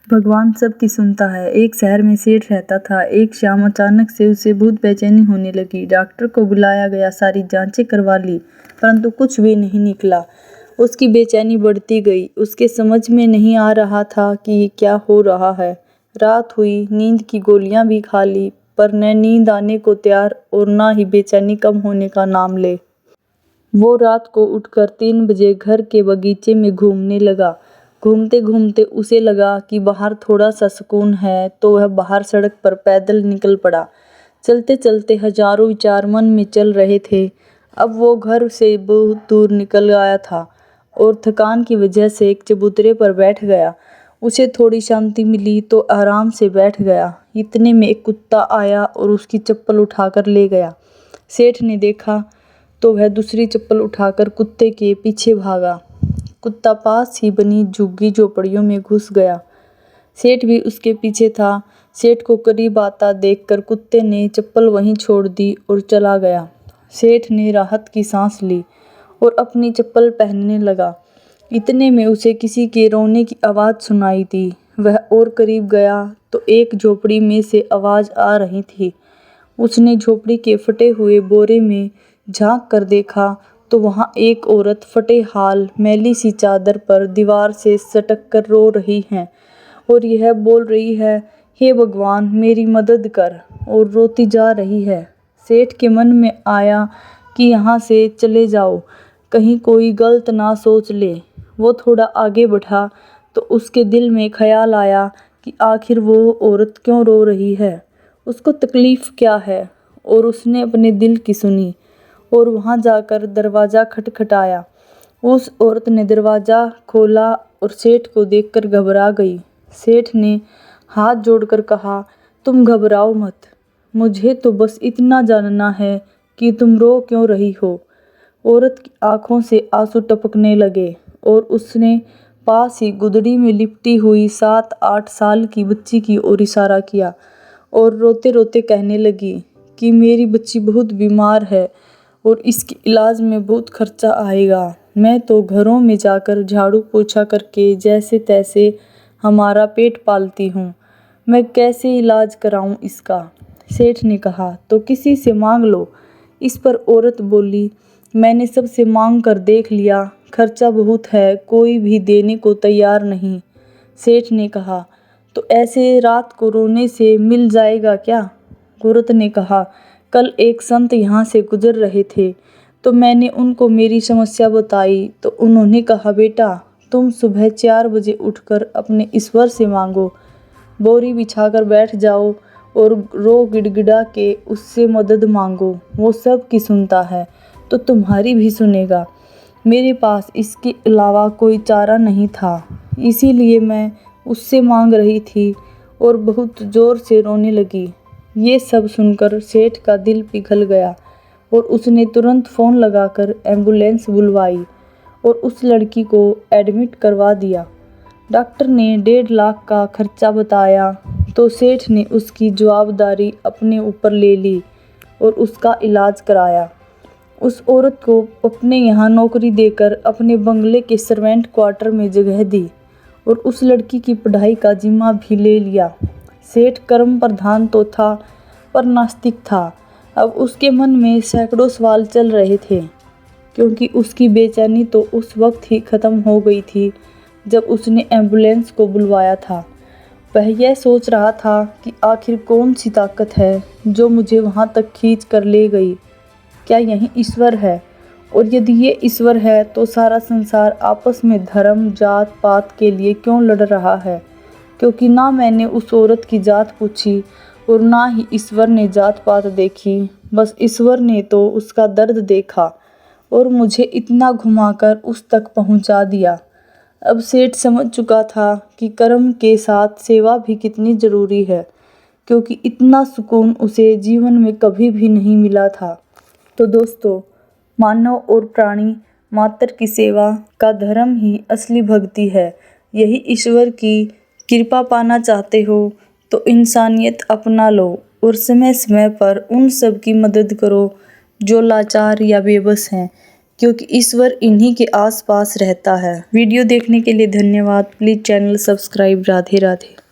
भगवान सबकी सुनता है। एक शहर में सेठ रहता था। एक शाम अचानक से उसे बहुत बेचैनी होने लगी। डॉक्टर को बुलाया गया, सारी जांचें करवा ली, परंतु कुछ भी नहीं निकला। उसकी बेचैनी बढ़ती गई। उसके समझ में नहीं आ रहा था कि ये क्या हो रहा है। रात हुई, नींद की गोलियां भी खा ली, पर न नींद आने को तैयार और ना ही बेचैनी कम होने का नाम ले। वो रात को उठकर 3 बजे घर के बगीचे में घूमने लगा। घूमते घूमते उसे लगा कि बाहर थोड़ा सा सुकून है, तो वह बाहर सड़क पर पैदल निकल पड़ा। चलते चलते हजारों विचार मन में चल रहे थे। अब वो घर से बहुत दूर निकल आया था और थकान की वजह से एक चबूतरे पर बैठ गया। उसे थोड़ी शांति मिली तो आराम से बैठ गया। इतने में एक कुत्ता आया और उसकी चप्पल उठाकर ले गया। सेठ ने देखा तो वह दूसरी चप्पल उठाकर कुत्ते के पीछे भागा। कुत्ता पास ही बनी झुग्गी झोपड़ियों में घुस गया। सेठ भी उसके पीछे था। सेठ को करीब आता देखकर कुत्ते ने चप्पल वहीं छोड़ दी और चला गया। सेठ ने राहत की सांस ली और अपनी चप्पल पहनने लगा। इतने में उसे किसी के रोने की आवाज़ सुनाई दी। वह और करीब गया तो एक झोपड़ी में से आवाज़ आ रही थी। उसने झोपड़ी के फटे हुए बोरे में झांक कर देखा तो वहां एक औरत फटे हाल मैली सी चादर पर दीवार से सटक कर रो रही है और यह बोल रही है, हे भगवान मेरी मदद कर, और रोती जा रही है। सेठ के मन में आया कि यहाँ से चले जाओ, कहीं कोई गलत ना सोच ले। वो थोड़ा आगे बढ़ा तो उसके दिल में ख्याल आया कि आखिर वो औरत क्यों रो रही है, उसको तकलीफ क्या है, और उसने अपने दिल की सुनी और वहां जाकर दरवाज़ा खटखटाया। उस औरत ने दरवाज़ा खोला और सेठ को देखकर घबरा गई। सेठ ने हाथ जोड़कर कहा, तुम घबराओ मत, मुझे तो बस इतना जानना है कि तुम रो क्यों रही हो। औरत की आंखों से आंसू टपकने लगे और उसने पास ही गुदड़ी में लिपटी हुई 7-8 साल की बच्ची की ओर इशारा किया और रोते रोते कहने लगी कि मेरी बच्ची बहुत बीमार है और इसके इलाज में बहुत खर्चा आएगा। मैं तो घरों में जाकर झाड़ू पोछा करके जैसे तैसे हमारा पेट पालती हूँ, मैं कैसे इलाज कराऊँ इसका। सेठ ने कहा, तो किसी से मांग लो। इस पर औरत बोली, मैंने सबसे मांग कर देख लिया, खर्चा बहुत है, कोई भी देने को तैयार नहीं। सेठ ने कहा, तो ऐसे रात को रोने से मिल जाएगा क्या? औरत ने कहा, कल एक संत यहाँ से गुजर रहे थे तो मैंने उनको मेरी समस्या बताई तो उन्होंने कहा, बेटा तुम सुबह 4 बजे उठकर अपने ईश्वर से मांगो, बोरी बिछाकर बैठ जाओ और रो गिड़गिड़ा के उससे मदद मांगो, वो सब की सुनता है तो तुम्हारी भी सुनेगा। मेरे पास इसके अलावा कोई चारा नहीं था, इसीलिए मैं उससे मांग रही थी और बहुत ज़ोर से रोने लगी। ये सब सुनकर सेठ का दिल पिघल गया और उसने तुरंत फ़ोन लगाकर एम्बुलेंस बुलवाई और उस लड़की को एडमिट करवा दिया। डॉक्टर ने 1.5 लाख का खर्चा बताया तो सेठ ने उसकी जवाबदारी अपने ऊपर ले ली और उसका इलाज कराया। उस औरत को अपने यहाँ नौकरी देकर अपने बंगले के सर्वेंट क्वार्टर में जगह दी और उस लड़की की पढ़ाई का जिम्मा भी ले लिया। सेठ कर्म प्रधान तो था पर नास्तिक था। अब उसके मन में सैकड़ों सवाल चल रहे थे, क्योंकि उसकी बेचैनी तो उस वक्त ही ख़त्म हो गई थी जब उसने एम्बुलेंस को बुलवाया था। वह यह सोच रहा था कि आखिर कौन सी ताकत है जो मुझे वहाँ तक खींच कर ले गई। क्या यही ईश्वर है? और यदि ये ईश्वर है तो सारा संसार आपस में धर्म जात पात के लिए क्यों लड़ रहा है? क्योंकि ना मैंने उस औरत की जात पूछी और ना ही ईश्वर ने जात पात देखी, बस ईश्वर ने तो उसका दर्द देखा और मुझे इतना घुमाकर उस तक पहुंचा दिया। अब सेठ समझ चुका था कि कर्म के साथ सेवा भी कितनी ज़रूरी है, क्योंकि इतना सुकून उसे जीवन में कभी भी नहीं मिला था। तो दोस्तों, मानव और प्राणी मात्र की सेवा का धर्म ही असली भक्ति है। यही ईश्वर की कृपा पाना चाहते हो तो इंसानियत अपना लो और समय समय पर उन सब की मदद करो जो लाचार या बेबस हैं, क्योंकि ईश्वर इन्हीं के आसपास रहता है। वीडियो देखने के लिए धन्यवाद। Please channel subscribe. Radhe Radhe.